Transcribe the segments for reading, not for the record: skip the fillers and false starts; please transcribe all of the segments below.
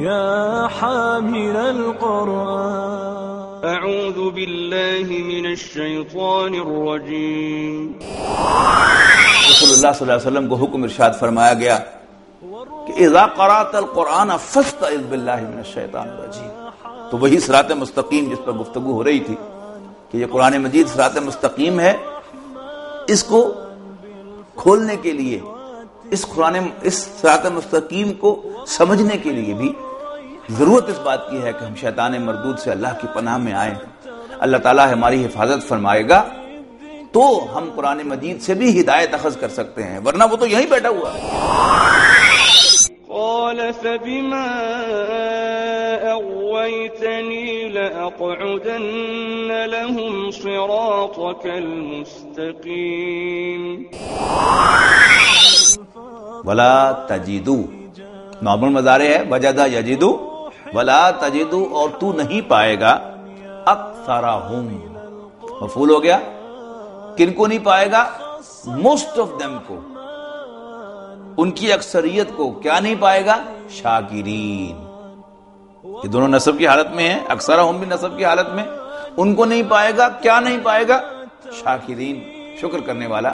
يا حامل القرآن. أعوذ بالله من الشيطان الرجيم. رسول اللہ صلی اللہ علیہ وسلم کو حکم ارشاد فرمایا گیا کہ اذا قرأت القرآن فاستعذ باللہ من الشیطان الرجیم. تو وہی صراط مستقیم جس پر گفتگو ہو رہی تھی کہ یہ قرآن مجید صراط مستقیم ہے، اس کو کھولنے کے لیے، اس صراط مستقیم کو سمجھنے کے لیے بھی ضرورت اس بات کی ہے کہ ہم شیطان مردود سے اللہ کی پناہ میں آئیں. اللہ تعالیٰ ہماری حفاظت فرمائے گا تو ہم قرآن مجید سے بھی ہدایت اخذ کر سکتے ہیں، ورنہ وہ تو یہیں بیٹھا ہوا ہے. قال فبما أغويتني لأقعدن لهم صراطك المستقيم. ولا تجدو نارمل مضارع ہے، وجدہ یجدو، ولا تجدو، اور تو نہیں پائے گا اکثرہم، مفعول ہو گیا. کن کو نہیں پائے گا؟ موسٹ آف دیم کو، ان کی اکثریت کو کیا نہیں پائے گا؟ شاکرین. یہ دونوں نصب کی حالت میں ہیں، اکثرہم بھی نصب کی حالت میں. ان کو نہیں پائے گا، کیا نہیں پائے گا؟ شاکرین، شکر کرنے والا.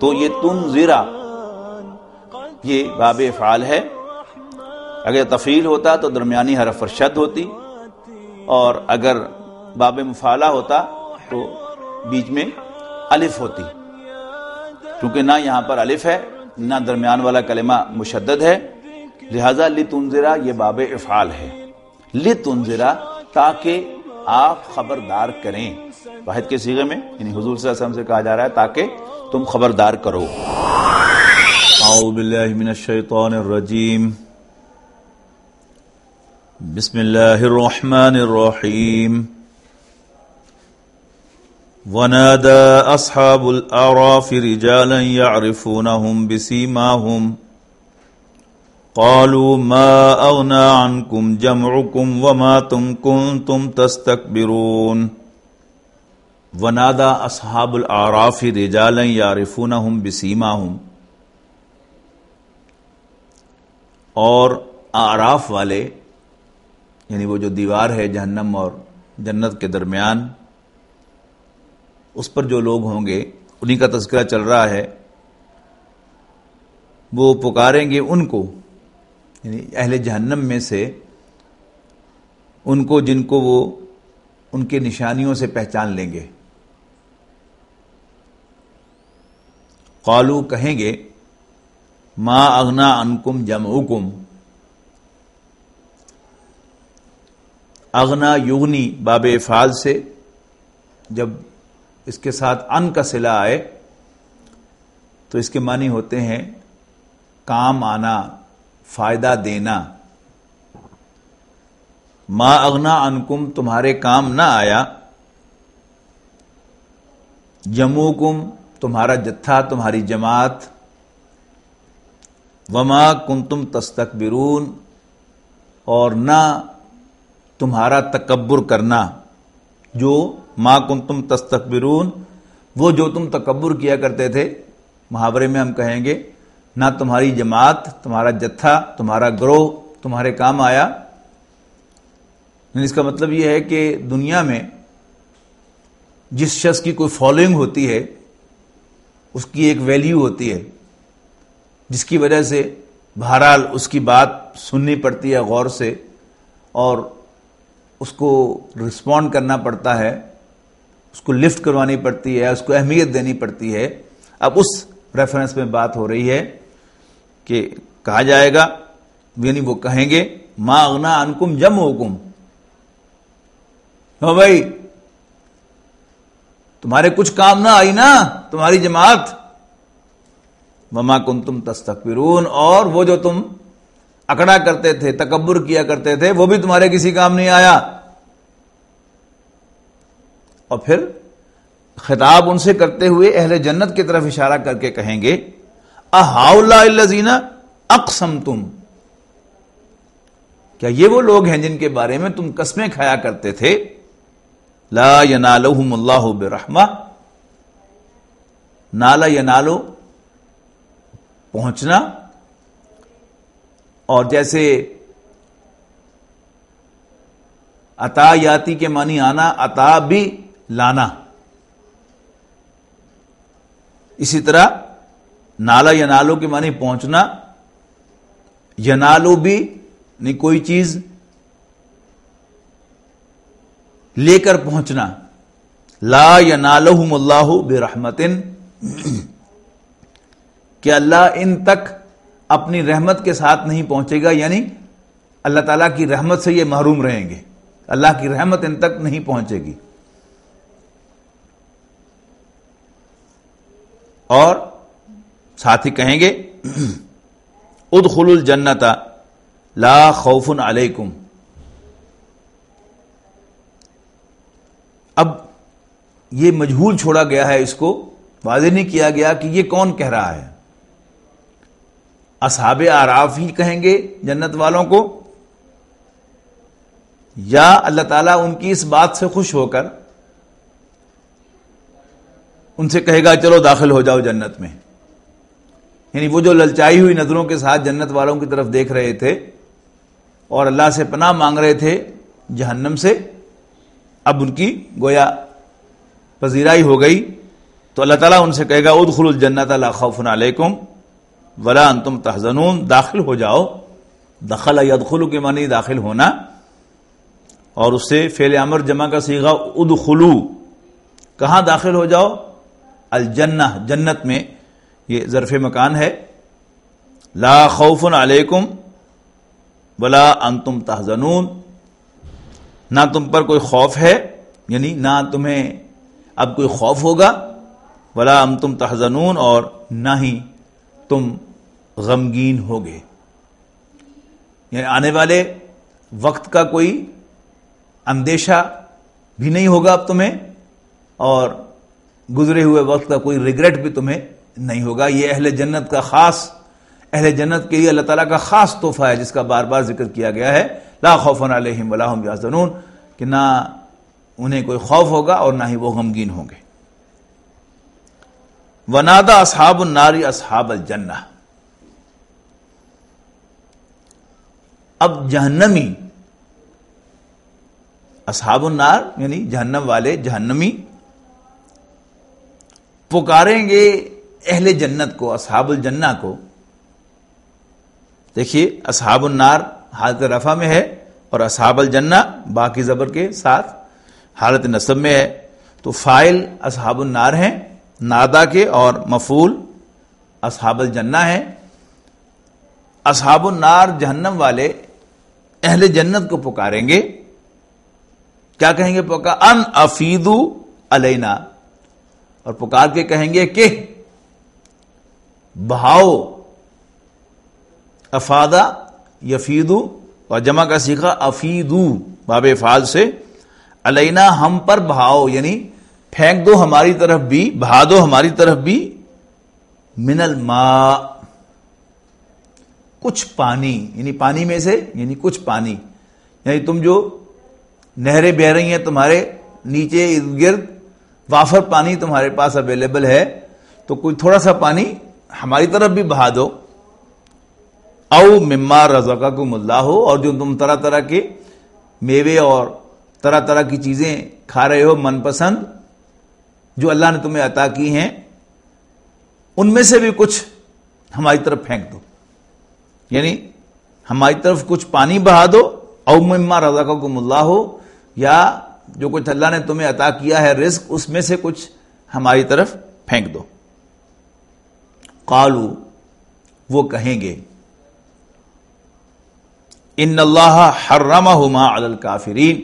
تو یہ تنذرا یہ باب افعال ہے. اگر تفعیل ہوتا تو درمیانی حرف پر شد ہوتی، اور اگر باب مفعلہ ہوتا تو بیچ میں الف ہوتی. کیونکہ نہ یہاں پر الف ہے نہ درمیان والا کلمہ مشدد ہے، لہذا لتنذرا یہ باب افعال ہے. لتنذرا تاکہ آپ خبردار کریں، واحد کے صیغے میں، یعنی حضور صلی اللہ علیہ وسلم سے کہا جا رہا ہے تاکہ تم خبردار کرو. اعوذ باللہ من الشیطان الرجیم. بسم اللہ الرحمن الرحیم. ونادى أصحاب الأعراف رجالا يعرفونهم بسيماهم قالوا ما أغنى عنكم جمعكم وما كنتم تستكبرون. ونادى أصحاب الأعراف رجالا يعرفونهم بسيماهم، اور اعراف والے یعنی وہ جو دیوار ہے جہنم اور جنت کے درمیان، اس پر جو لوگ ہوں گے انہی کا تذکرہ چل رہا ہے. وہ پکاریں گے ان کو، یعنی اہل جہنم میں سے ان کو جن کو وہ ان کے نشانیوں سے پہچان لیں گے. قالو کہیں گے ما اغنا عنکم جمعکم. اغنا یغنی باب افعال سے جب اس کے ساتھ ان کا صلہ آئے تو اس کے معنی ہوتے ہیں کام آنا، فائدہ دینا. ما اغنا عنکم تمہارے کام نہ آیا، جمعکم تمہارا جتھا، تمہاری جماعت، وما کنتم تستکبرون اور نہ تمہارا تکبر کرنا. جو ما کنتم تستکبرون، وہ جو تم تکبر کیا کرتے تھے، محاورے میں ہم کہیں گے نہ تمہاری جماعت، تمہارا جتھا، تمہارا گروہ تمہارے کام آیا. اس کا مطلب یہ ہے کہ دنیا میں جس شخص کی کوئی فالوئنگ ہوتی ہے اس کی ایک ویلیو ہوتی ہے، جس کی وجہ سے بہرحال اس کی بات سننی پڑتی ہے غور سے اور اس کو رسپونڈ کرنا پڑتا ہے، اس کو لفٹ کروانی پڑتی ہے، اس کو اہمیت دینی پڑتی ہے. اب اس ریفرنس میں بات ہو رہی ہے کہ کہا جائے گا، یعنی وہ کہیں گے ما اغنا عنکم جمعکم، ہو بھائی تمہارے کچھ کام نہ آئی نا تمہاری جماعت. وما کنتم تستکبرون، اور وہ جو تم اکڑا کرتے تھے، تکبر کیا کرتے تھے، وہ بھی تمہارے کسی کام نہیں آیا. اور پھر خطاب ان سے کرتے ہوئے اہل جنت کی طرف اشارہ کر کے کہیں گے اہؤلاء الذین اقسمتم، کیا یہ وہ لوگ ہیں جن کے بارے میں تم قسمیں کھایا کرتے تھے؟ لا ینالہم اللہ برحمہ، نالا ینالو پہنچنا، اور جیسے عطا یاتی کے معنی آنا، عطا بھی لانا، اسی طرح نالا ینالو کے معنی پہنچنا، ینالو بھی نہیں کوئی چیز لے کر پہنچنا، لا ینالہم اللہ برحمت، کہ اللہ ان تک اپنی رحمت کے ساتھ نہیں پہنچے گا، یعنی اللہ تعالیٰ کی رحمت سے یہ محروم رہیں گے، اللہ کی رحمت ان تک نہیں پہنچے گی۔ اور ساتھ ہی کہیں گے ادخلوا الجنت لا خوف علیکم۔ اب یہ مجہول چھوڑا گیا ہے، اس کو واضح نہیں کیا گیا کہ یہ کون کہہ رہا ہے۔ اصحاب اعراف ہی کہیں گے جنت والوں کو، یا اللہ تعالیٰ ان کی اس بات سے خوش ہو کر ان سے کہے گا چلو داخل ہو جاؤ جنت میں؟ یعنی وہ جو للچائی ہوئی نظروں کے ساتھ جنت والوں کی طرف دیکھ رہے تھے اور اللہ سے پناہ مانگ رہے تھے جہنم سے، اب ان کی گویا پذیرائی ہو گئی، تو اللہ تعالیٰ ان سے کہے گا ادخلوا الجنت لا خوف علیکم ولا انتم تحزنون، داخل ہو جاؤ۔ دخل یدخل کے معنی داخل ہونا، اور اس سے فعل امر جمع کا صیغہ ادخلو، کہاں داخل ہو جاؤ؟ الجنہ، جنت میں، یہ ظرف مکان ہے۔ لا خوف علیکم ولا انتم تحزنون، نہ تم پر کوئی خوف ہے، یعنی نہ تمہیں اب کوئی خوف ہوگا، ولا انتم تحزنون، اور نہ ہی تم غمگین ہوگے، یعنی آنے والے وقت کا کوئی اندیشہ بھی نہیں ہوگا اب تمہیں، اور گزرے ہوئے وقت کا کوئی ریگریٹ بھی تمہیں نہیں ہوگا۔ یہ اہل جنت کا خاص، اہل جنت کے لیے اللہ تعالیٰ کا خاص تحفہ ہے، جس کا بار بار ذکر کیا گیا ہے، لا خوف علیہم ولا هم یحزنون، کہ نہ انہیں کوئی خوف ہوگا اور نہ ہی وہ غمگین ہوں گے۔ ونادى اصحاب النار اصحاب الجنہ، اب جہنمی، اصحاب النار یعنی جہنم والے، جہنمی پکاریں گے اہل جنت کو، اصحاب الجنہ کو۔ دیکھیے اصحاب النار حالت رفع میں ہے، اور اصحاب الجنہ باقی زبر کے ساتھ حالت نصب میں ہے، تو فاعل اصحاب النار ہیں نادا کے، اور مفعول اصحاب الجنہ ہیں۔ اصحاب النار جہنم والے اہل جنت کو پکاریں گے، کیا کہیں گے؟ ان افیدو علینا، اور پکار کے کہیں گے کہ بہاؤ، افادا یفیدو، اور جمع کا صیغہ افیدو باب افعال سے، علینا ہم پر بہاؤ، یعنی پھینک دو ہماری طرف بھی، بہا دو ہماری طرف بھی، من الماء، کچھ پانی، یعنی پانی میں سے، یعنی کچھ پانی، یعنی تم جو نہریں بہ رہی ہیں تمہارے نیچے ارد گرد، وافر پانی تمہارے پاس اویلیبل ہے، تو کوئی تھوڑا سا پانی ہماری طرف بھی بہا دو۔ او مما رزقکم اللہ، اور جو تم طرح طرح کے میوے اور طرح طرح کی چیزیں کھا رہے ہو من پسند، جو اللہ نے تمہیں عطا کی ہیں، ان میں سے بھی کچھ ہماری طرف پھینک دو، یعنی ہماری طرف کچھ پانی بہا دو، او مما رزقکم اللہ، یا جو کچھ اللہ نے تمہیں عطا کیا ہے رزق، اس میں سے کچھ ہماری طرف پھینک دو۔ قالو، وہ کہیں گے، ان اللہ حرمہما علی الکافرین،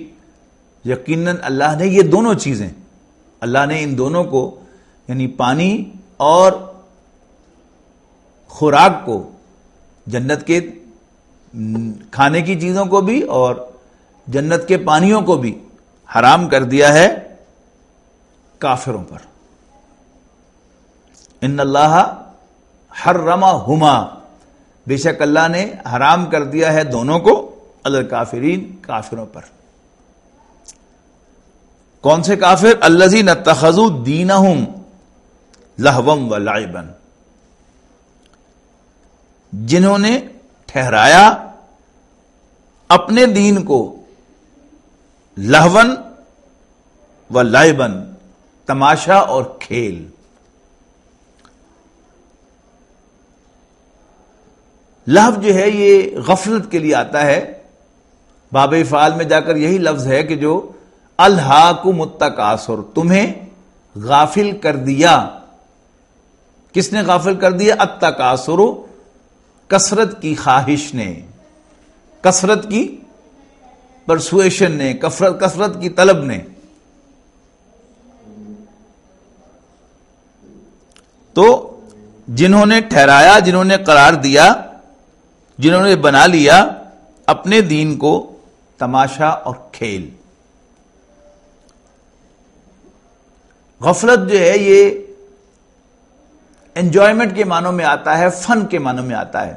یقیناً اللہ نے یہ دونوں چیزیں، اللہ نے ان دونوں کو، یعنی پانی اور خوراک کو، جنت کے کھانے کی چیزوں کو بھی اور جنت کے پانیوں کو بھی حرام کر دیا ہے کافروں پر۔ ان اللہ حرمہما، بے شک اللہ نے حرام کر دیا ہے دونوں کو، علی الکافرین، کافروں پر۔ کون سے کافر؟ الذین اتخذوا دینہم لہوا ولعبا، جنہوں نے ٹھہرایا اپنے دین کو لہون و لعبن، تماشا اور کھیل. لہو جو ہے یہ غفلت کے لیے آتا ہے. باب افعال میں جا کر یہی لفظ ہے کہ جو الہاکم التکاثر، تمہیں غافل کر دیا. کس نے غافل کر دیا؟ التکاثر، کثرت کی خواہش نے، کثرت کی پرسویشن نے، کثرت کی طلب نے. تو جنہوں نے ٹھہرایا، جنہوں نے قرار دیا، جنہوں نے بنا لیا اپنے دین کو تماشا اور کھیل. غفلت جو ہے یہ انجوائمنٹ کے معنوں میں آتا ہے، فن کے معنوں میں آتا ہے.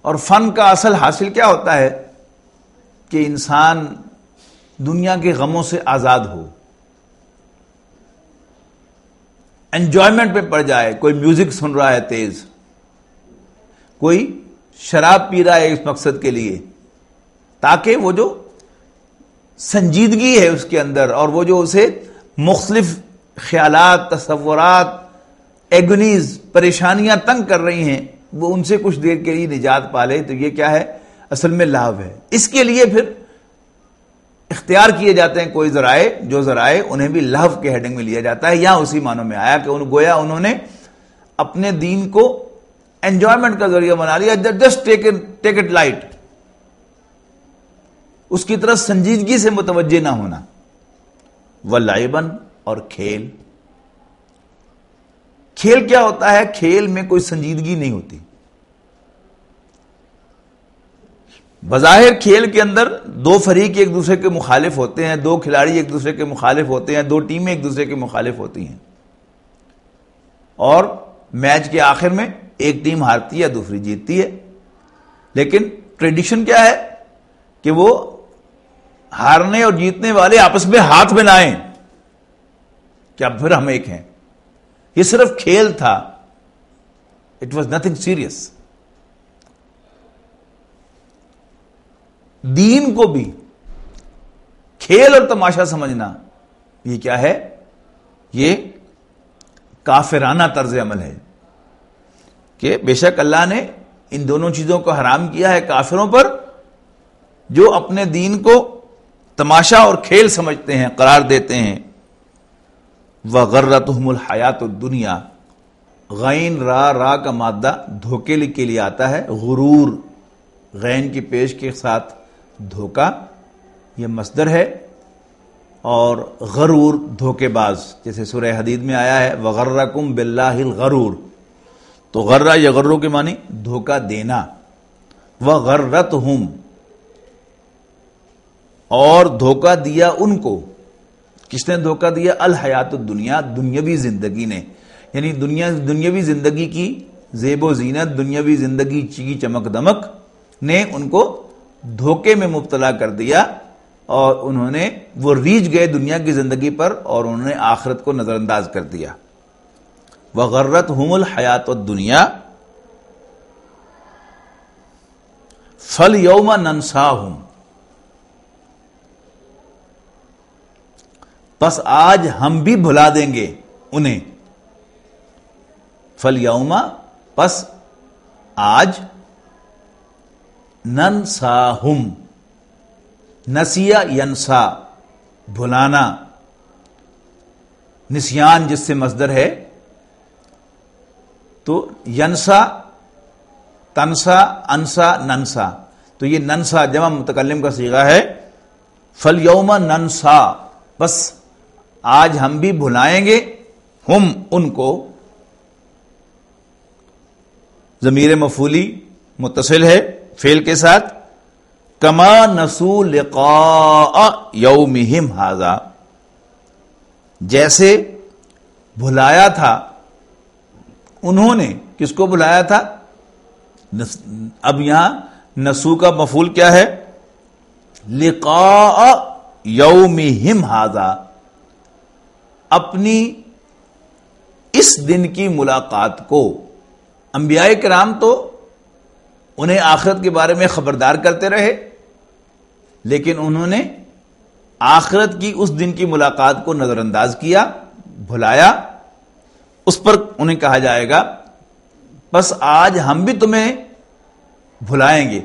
اور فن کا اصل حاصل کیا ہوتا ہے کہ انسان دنیا کے غموں سے آزاد ہو، انجوائمنٹ پہ پڑ جائے. کوئی میوزک سن رہا ہے تیز، کوئی شراب پی رہا ہے اس مقصد کے لیے تاکہ وہ جو سنجیدگی ہے اس کے اندر اور وہ جو اسے مختلف خیالات، تصورات، ایگونیز، پریشانیاں تنگ کر رہی ہیں، وہ ان سے کچھ دیر کے لیے نجات پالے. تو یہ کیا ہے؟ اصل میں لہو ہے. اس کے لیے پھر اختیار کیے جاتے ہیں کوئی ذرائع، جو ذرائع انہیں بھی لہو کے ہیڈنگ میں لیا جاتا ہے. یہاں اسی معنوں میں آیا کہ گویا انہوں نے اپنے دین کو انجوائمنٹ کا ذریعہ بنا لیا. جسٹ ٹیک اٹ لائٹ، اس کی طرف سنجیدگی سے متوجہ نہ ہونا. ولعبن، اور کھیل. کھیل کیا ہوتا ہے؟ کھیل میں کوئی سنجیدگی نہیں ہوتی. بظاہر کھیل کے اندر دو فریق ایک دوسرے کے مخالف ہوتے ہیں، دو کھلاڑی ایک دوسرے کے مخالف ہوتے ہیں، دو ٹیمیں ایک دوسرے کے مخالف ہوتی ہیں، اور میچ کے آخر میں ایک ٹیم ہارتی ہے، دوسری جیتتی ہے. لیکن ٹریڈیشن کیا ہے کہ وہ ہارنے اور جیتنے والے آپس میں ہاتھ ملائیں کہ اب پھر ہم ایک ہیں. یہ صرف کھیل تھا. It was nothing serious. دین کو بھی کھیل اور تماشا سمجھنا یہ کیا ہے؟ یہ کافرانہ طرز عمل ہے کہ بے شک اللہ نے ان دونوں چیزوں کو حرام کیا ہے کافروں پر، جو اپنے دین کو تماشا اور کھیل سمجھتے ہیں، قرار دیتے ہیں. وغرتہم الحیات الدنیا، غین را کا مادہ دھوکے کے لیے آتا ہے. غرور، غین کی پیش کے ساتھ دھوکا، یہ مصدر ہے. اور غرور دھوکے باز، جیسے سورہ حدید میں آیا ہے وغرکم باللہ الغرور. تو غرہ یغرو کے معنی دھوکا دینا. وغرتہم، اور دھوکا دیا ان کو. کس نے دھوکا دیا؟ الحیات الدنیا، دنیاوی زندگی نے. یعنی دنیاوی زندگی کی زیب و زینت، دنیاوی زندگی کی چمک دمک نے ان کو دھوکے میں مبتلا کر دیا، اور انہوں نے وہ ریجھ گئے دنیا کی زندگی پر، اور انہوں نے آخرت کو نظر انداز کر دیا. وغرتہم الحیات الدنیا فالیوم ننساہم، بس آج ہم بھی بھلا دیں گے انہیں. فالیوم، بس آج، ننساہم، نسیا ینسا، بھلانا، نسیان جس سے مصدر ہے. تو ینسا، تنسا، انسا، ننسا. تو یہ ننسا جمع متکلم کا صیغہ ہے. فالیوم ننسا، بس آج ہم بھی بھلائیں گے، ہم ان کو. ضمیر مفعولی متصل ہے فعل کے ساتھ. کما نسوا لقاء یومہم ھذا، جیسے بھلایا تھا انہوں نے. کس کو بھلایا تھا؟ اب یہاں نسو کا مفعول کیا ہے؟ لقاء یومہم ھذا، اپنی اس دن کی ملاقات کو. انبیاء کرام تو انہیں آخرت کے بارے میں خبردار کرتے رہے، لیکن انہوں نے آخرت کی اس دن کی ملاقات کو نظر انداز کیا، بھلایا، اس پر انہیں کہا جائے گا بس آج ہم بھی تمہیں بھلائیں گے۔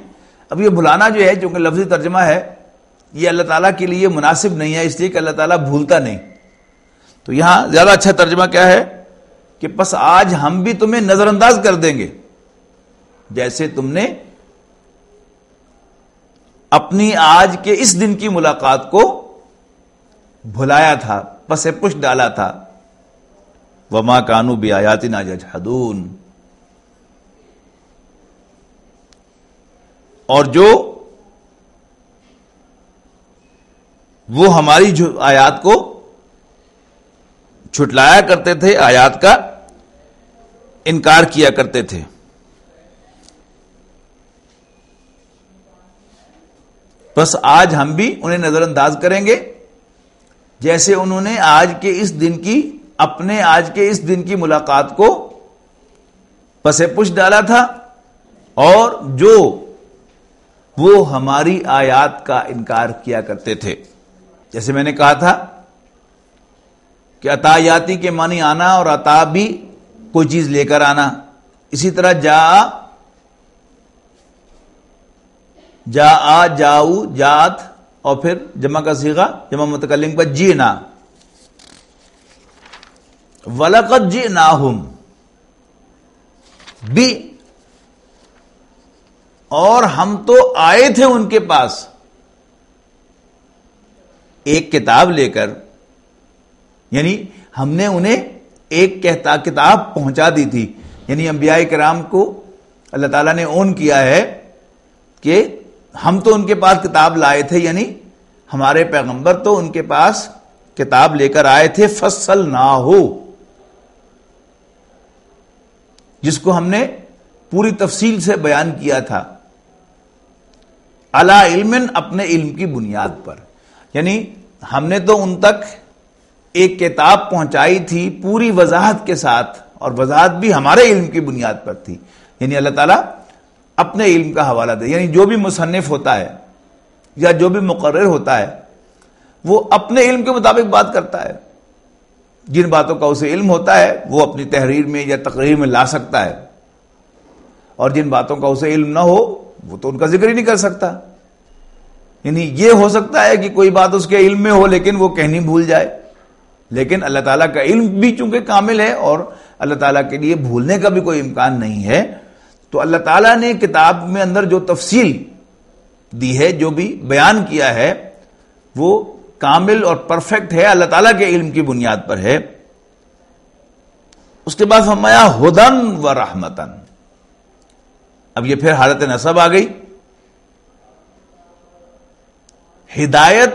اب یہ بھلانا جو ہے، چونکہ لفظی ترجمہ ہے، یہ اللہ تعالیٰ کے لیے مناسب نہیں ہے، اس لیے کہ اللہ تعالیٰ بھولتا نہیں۔ تو یہاں زیادہ اچھا ترجمہ کیا ہے کہ بس آج ہم بھی تمہیں نظر انداز کر دیں گے، جیسے تم نے اپنی آج کے اس دن کی ملاقات کو بھلایا تھا، پس پش ڈالا تھا۔ وما کانوا بآیاتنا یجحدون، اور جو وہ ہماری جو آیات کو چھٹلایا کرتے تھے، آیات کا انکار کیا کرتے تھے۔ بس آج ہم بھی انہیں نظر انداز کریں گے، جیسے انہوں نے آج کے اس دن کی، اپنے آج کے اس دن کی ملاقات کو پس پش ڈالا تھا، اور جو وہ ہماری آیات کا انکار کیا کرتے تھے۔ جیسے میں نے کہا تھا کہ عطایاتی کے معنی آنا، اور عطا بھی کوئی چیز لے کر آنا۔ اسی طرح جاؤ، جات، اور پھر جمع کا صیغہ جمع متکلم پر جینا۔ وَلَقَدْ جِئْنَاهُمْ بھی، اور ہم تو آئے تھے ان کے پاس ایک کتاب لے کر، یعنی ہم نے انہیں ایک کتاب پہنچا دی تھی۔ یعنی انبیاء کرام کو اللہ تعالیٰ نے اون کیا ہے کہ ہم تو ان کے پاس کتاب لائے تھے، یعنی ہمارے پیغمبر تو ان کے پاس کتاب لے کر آئے تھے، فصلناہ، جس کو ہم نے پوری تفصیل سے بیان کیا تھا، علی علم، اپنے علم کی بنیاد پر۔ یعنی ہم نے تو ان تک ایک کتاب پہنچائی تھی پوری وضاحت کے ساتھ، اور وضاحت بھی ہمارے علم کی بنیاد پر تھی۔ یعنی اللہ تعالیٰ اپنے علم کا حوالہ دے، یعنی جو بھی مصنف ہوتا ہے یا جو بھی مقرر ہوتا ہے وہ اپنے علم کے مطابق بات کرتا ہے۔ جن باتوں کا اسے علم ہوتا ہے وہ اپنی تحریر میں یا تقریر میں لا سکتا ہے، اور جن باتوں کا اسے علم نہ ہو وہ تو ان کا ذکر ہی نہیں کر سکتا۔ یعنی یہ ہو سکتا ہے کہ کوئی بات اس کے علم میں ہو لیکن وہ کہنی بھول جائے، لیکن اللہ تعالیٰ کا علم بھی چونکہ کامل ہے اور اللہ تعالیٰ کے لیے بھولنے کا بھی کوئی امکان نہیں ہے، تو اللہ تعالیٰ نے کتاب میں اندر جو تفصیل دی ہے، جو بھی بیان کیا ہے، وہ کامل اور پرفیکٹ ہے، اللہ تعالیٰ کے علم کی بنیاد پر ہے۔ اس کے بعد فرمایا ہدن و رحمتن۔ اب یہ پھر حالت نصب آ گئی، ہدایت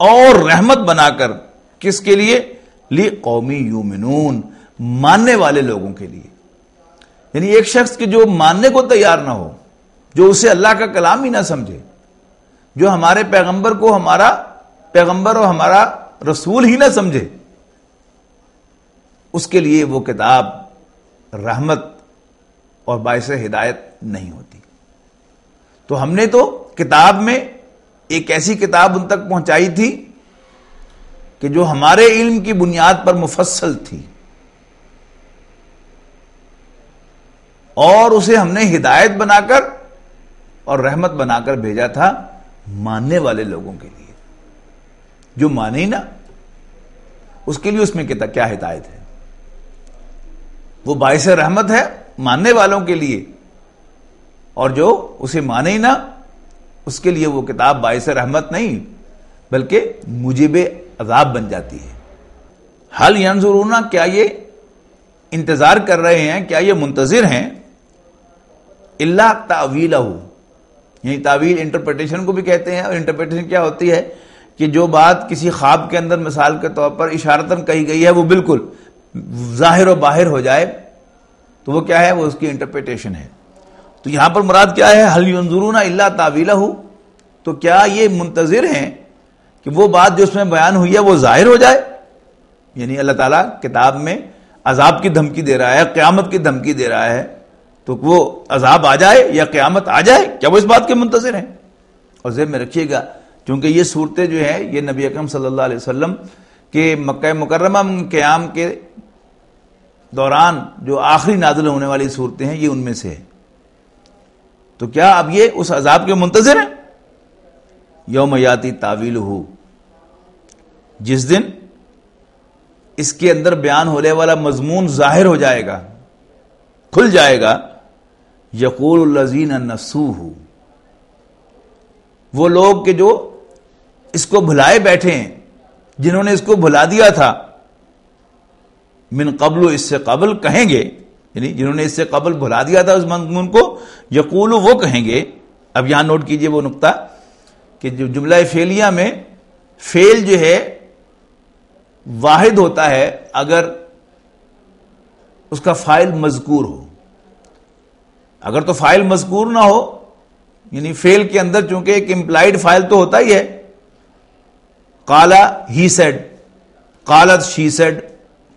اور رحمت بنا کر، کس کے لیے؟ لقوم یؤمنون، ماننے والے لوگوں کے لیے۔ یعنی ایک شخص کے جو ماننے کو تیار نہ ہو، جو اسے اللہ کا کلام ہی نہ سمجھے، جو ہمارے پیغمبر کو ہمارا پیغمبر اور ہمارا رسول ہی نہ سمجھے، اس کے لیے وہ کتاب رحمت اور باعث ہدایت نہیں ہوتی۔ تو ہم نے تو کتاب میں ایک ایسی کتاب ان تک پہنچائی تھی کہ جو ہمارے علم کی بنیاد پر مفصل تھی، اور اسے ہم نے ہدایت بنا کر اور رحمت بنا کر بھیجا تھا ماننے والے لوگوں کے لیے۔ جو مانے نا، اس کے لیے اس میں کیا ہدایت ہے؟ وہ باعث رحمت ہے ماننے والوں کے لیے، اور جو اسے مانے نا، اس کے لیے وہ کتاب باعث رحمت نہیں بلکہ موجب عذاب بن جاتی ہے۔ حل ینظرون، کیا یہ انتظار کر رہے ہیں، کیا یہ منتظر ہیں؟ الا تاویلہ، یعنی تعویل انٹرپریٹیشن کو بھی کہتے ہیں، اور انٹرپریٹیشن کیا ہوتی ہے کہ جو بات کسی خواب کے اندر مثال کے طور پر اشارتاً کہی گئی ہے وہ بالکل ظاہر و باہر ہو جائے، تو وہ کیا ہے؟ وہ اس کی انٹرپریٹیشن ہے۔ تو یہاں پر مراد کیا ہے؟ حل ینظرون الا تاویلہ، تو کیا یہ منتظر ہیں کہ وہ بات جو اس میں بیان ہوئی ہے وہ ظاہر ہو جائے؟ یعنی اللہ تعالیٰ کتاب میں عذاب کی دھمکی دے رہا ہے، قیامت کی دھمکی دے رہا ہے، تو وہ عذاب آ جائے یا قیامت آ جائے، کیا وہ اس بات کے منتظر ہیں؟ اور ذہن میں رکھیے گا چونکہ یہ صورتیں جو ہیں یہ نبی اکرم صلی اللہ علیہ وسلم کے مکہ مکرمہ قیام کے دوران جو آخری نازل ہونے والی صورتیں ہیں یہ ان میں سے ہے. تو کیا اب یہ اس عذاب کے منتظر ہیں؟ یوم یاتی تاویلہ، جس دن اس کے اندر بیان ہونے والا مضمون ظاہر ہو جائے گا، کھل جائے گا. یقول الذین نسوہ، وہ لوگ کہ جو اس کو بھلائے بیٹھے ہیں، جنہوں نے اس کو بھلا دیا تھا، من قبل، اس سے قبل، کہیں گے، یعنی جنہوں نے اس سے قبل بھلا دیا تھا اس مضمون کو، یقول، وہ کہیں گے. اب یہاں نوٹ کیجئے وہ نقطہ کہ جو جملہ فعلیہ میں فعل جو ہے واحد ہوتا ہے اگر اس کا فاعل مذکور ہو. اگر تو فاعل مذکور نہ ہو، یعنی فعل کے اندر چونکہ ایک امپلائڈ فاعل تو ہوتا ہی ہے، قال ہی سیڈ، قالت شی سیڈ،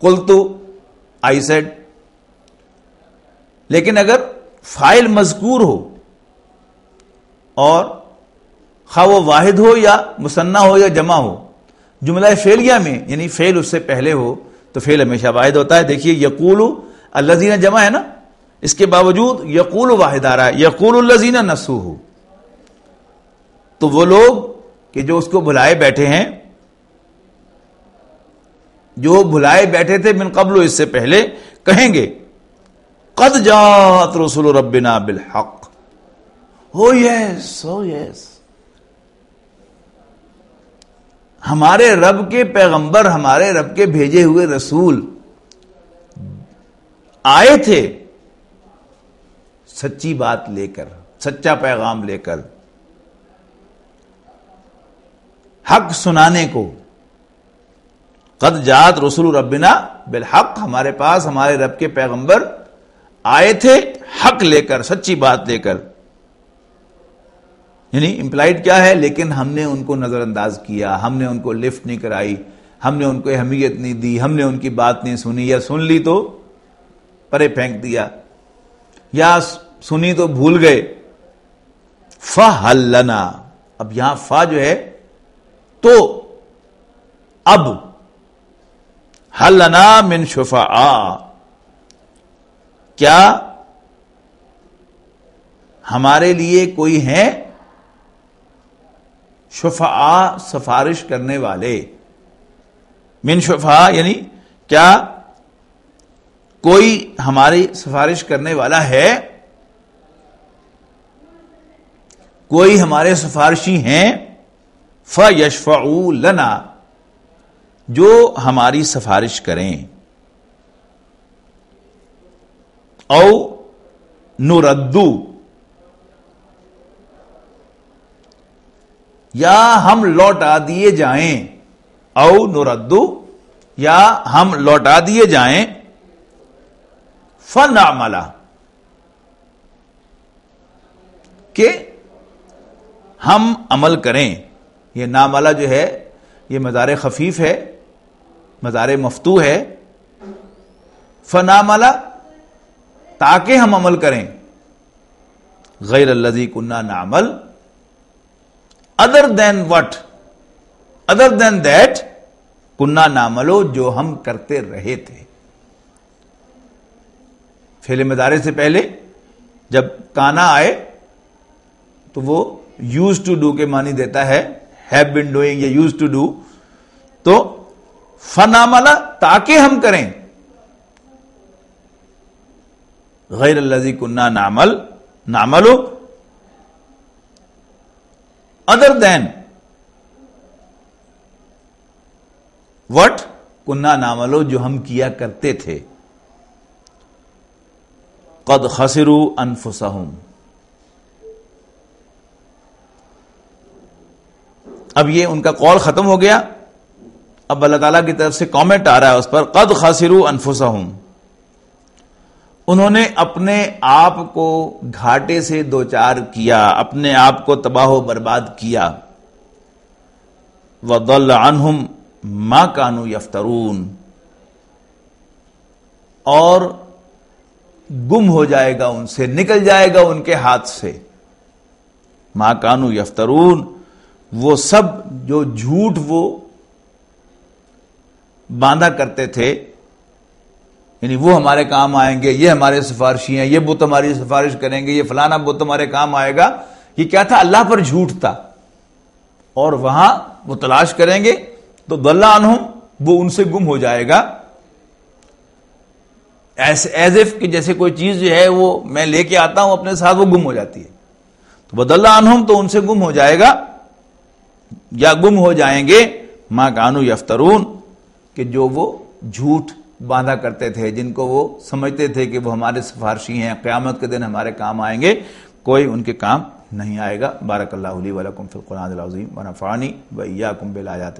قلت آئی سیڈ، لیکن اگر فاعل مذکور ہو اور خواہ وہ واحد ہو یا مثنیٰ ہو یا جمع ہو، جملہ فعلیہ میں یعنی فعل اس سے پہلے ہو تو فعل ہمیشہ واحد ہوتا ہے. دیکھیے یقول الذین جمع ہے نا، اس کے باوجود یقول واحد آ رہا ہے، یقول الذین نسوہ. تو وہ لوگ کہ جو اس کو بھلائے بیٹھے ہیں، جو بھلائے بیٹھے تھے من قبل، اس سے پہلے، کہیں گے قد جاءت رسول ربنا بالحق. ہو یس، ہو یس، ہمارے رب کے پیغمبر، ہمارے رب کے بھیجے ہوئے رسول آئے تھے سچی بات لے کر، سچا پیغام لے کر، حق سنانے کو. قد جاءت رسول ربنا بالحق، ہمارے پاس ہمارے رب کے پیغمبر آئے تھے حق لے کر، سچی بات لے کر. یعنی امپلائڈ کیا ہے، لیکن ہم نے ان کو نظر انداز کیا، ہم نے ان کو لفٹ نہیں کرائی، ہم نے ان کو اہمیت نہیں دی، ہم نے ان کی بات نہیں سنی، یا سن لی تو پرے پھینک دیا، یا سنی تو بھول گئے. فَهَلْ لَنَا، اب یہاں فا جو ہے تو اب، هَلْ لَنَا مِن شُفَعَاء، کیا ہمارے لیے کوئی ہیں شفعاء، سفارش کرنے والے. من شفعاء یعنی کیا کوئی ہماری سفارش کرنے والا ہے، کوئی ہمارے سفارشی ہیں. فَيَشْفَعُوا لَنَا، جو ہماری سفارش کریں. او نردو، یا ہم لوٹا دیے جائیں. او نردو، یا ہم لوٹا دیے جائیں. فنعمل، کہ ہم عمل کریں. یہ نعملہ جو ہے یہ مضارع خفیف ہے، مضارع مفتوح ہے. فنعمل، تاکہ ہم عمل کریں. غیر الذی کنا نعمل، other than what، other than that کنا نعملو، جو ہم کرتے رہے تھے. فعل مضارع سے پہلے جب کانا آئے تو وہ یوز ٹو ڈو کے معنی دیتا ہے، ہیو بین ڈوئنگ یا یوز ٹو ڈو. تو فنعمل، تاکہ ہم کریں. غیر الذی کنا نعملو، other than what کنا نعملو، جو ہم کیا کرتے تھے. قد خسروا انفسهم، اب یہ ان کا قول ختم ہو گیا. اب اللہ تعالیٰ کی طرف سے کامنٹ آ رہا ہے اس پر. قد خسروا انفسهم، انہوں نے اپنے آپ کو گھاٹے سے دوچار کیا، اپنے آپ کو تباہ و برباد کیا. وَضَلَّ عَنْهُمْ مَا كَانُوا يَفْتَرُونَ، اور گم ہو جائے گا ان سے، نکل جائے گا ان کے ہاتھ سے۔ ما کانوا یفترون، وہ سب جو جھوٹ وہ باندھا کرتے تھے، یعنی وہ ہمارے کام آئیں گے، یہ ہمارے سفارشی ہیں، یہ بت ہماری سفارش کریں گے، یہ فلانا بت ہمارے کام آئے گا، یہ کیا تھا؟ اللہ پر جھوٹ تھا۔ اور وہاں وہ تلاش کریں گے تو ضل عنہم، وہ ان سے گم ہو جائے گا، ایز اف کہ جیسے کوئی چیز جو ہے وہ میں لے کے آتا ہوں اپنے ساتھ، وہ گم ہو جاتی ہے، تو وضل عنہم، تو ان سے گم ہو جائے گا یا گم ہو جائیں گے ما کانوا یفترون، کہ جو وہ جھوٹ باندھا کرتے تھے، جن کو وہ سمجھتے تھے کہ وہ ہمارے سفارشی ہیں، قیامت کے دن ہمارے کام آئیں گے، کوئی ان کے کام نہیں آئے گا۔ بارک اللہ لی ولکم فی القرآن العظیم ونفعنی وإیاکم بالآیات